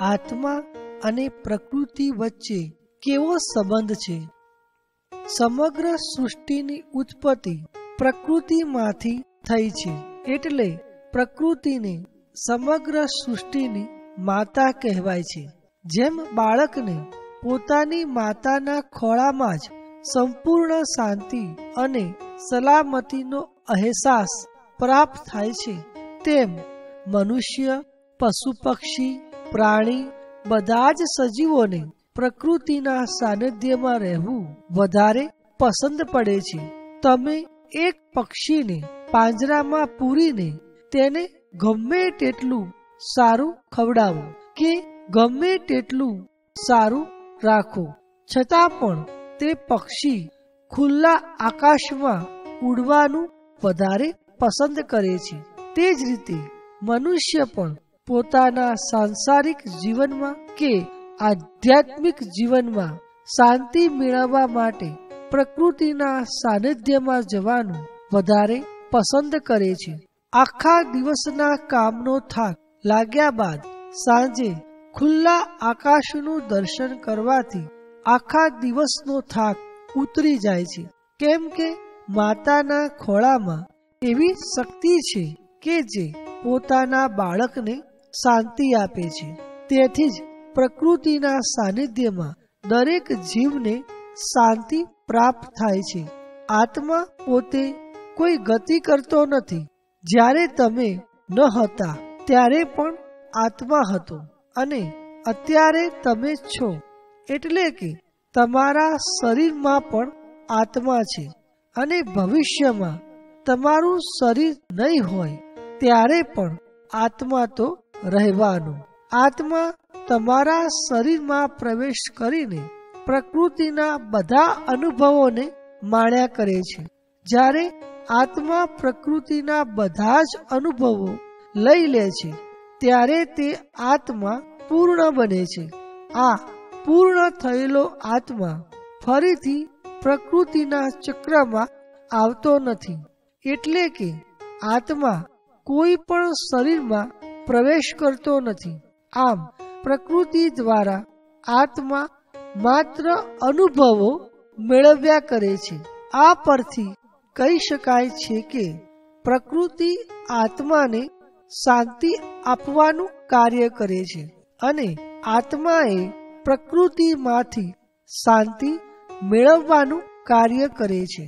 આત્મા અને પ્રકૃતિ વચ્ચે કેવો સંબંધ છે? સમગ્ર સૃષ્ટિની ઉત્પત્તિ પ્રકૃતિમાંથી થઈ છે, એટલે પ્રકૃતિને સમગ્ર સૃષ્ટિની માતા કહેવાય છે. જેમ બાળકને પોતાની માતાના ખોળામાં જ સંપૂર્ણ શાંતિ અને સલામતીનો અહેસાસ પ્રાપ્ત થાય છે, તેમ મનુષ્ય, પશુ પક્ષી, પ્રાણી બધા જ સજીવોને પ્રકૃતિના સાનિધ્યમાં રહેવું વધારે પસંદ પડે છે. તમે એક પક્ષીને પાંજરામાં પૂરીને તેને ગમે તેટલું સારું ખવડાવો કે ગમે તેટલું સારું રાખો, છતાં પણ તે પક્ષી ખુલ્લા આકાશમાં ઉડવાનું વધારે પસંદ કરે છે. તે જ રીતે મનુષ્ય પણ પોતાના સાંસારિક જીવનમાં કે આધ્યાત્મિક જીવનમાં શાંતિ મેળવવા માટે પ્રકૃતિના સાનિધ્યમાં જવાનું વધારે પસંદ કરે છે. આખા દિવસના કામનો થાક લાગ્યા બાદ સાંજે ખુલ્લા આકાશનું દર્શન કરવાથી આખા દિવસનો થાક ઉતરી જાય છે, કેમ કે માતાના ખોળામાં એવી શક્તિ છે કે જે પોતાના બાળકને શાંતિ આપે છે. તેથી જ પ્રકૃતિના સાનિધ્યમાં દરેક જીવને શાંતિ પ્રાપ્ત થાય છે. આત્મા પોતે કોઈ ગતિ કરતો નથી. જ્યારે તમે ન હતા ત્યારે પણ આત્મા હતો અને અત્યારે તમે છો, એટલે કે તમારા શરીરમાં પણ આત્મા છે અને ભવિષ્યમાં તમારું શરીર નહીં હોય ત્યારે પણ આત્મા તો રહેવાનો. આત્મા તમારા શરીરમાં પ્રવેશ કરીને પ્રકૃતિના બધા અનુભવોને માણ્યા કરે છે. જ્યારે આત્મા પ્રકૃતિના બધા જ અનુભવો લઈ લે છે, ત્યારે તે આત્મા પૂર્ણ બને છે. આ પૂર્ણ થયેલો આત્મા ફરીથી પ્રકૃતિના ચક્રમાં આવતો નથી, એટલે કે આત્મા કોઈ પણ શરીરમાં પ્રવેશ કરતો નથી. આમ પ્રકૃતિ દ્વારા આત્મા માત્ર અનુભવો મેળવ્યા કરે છે. આ પરથી કહી શકાય છે કે પ્રકૃતિ આત્માને શાંતિ આપવાનું કાર્ય કરે છે અને આત્માએ પ્રકૃતિમાંથી શાંતિ મેળવવાનું કાર્ય કરે છે.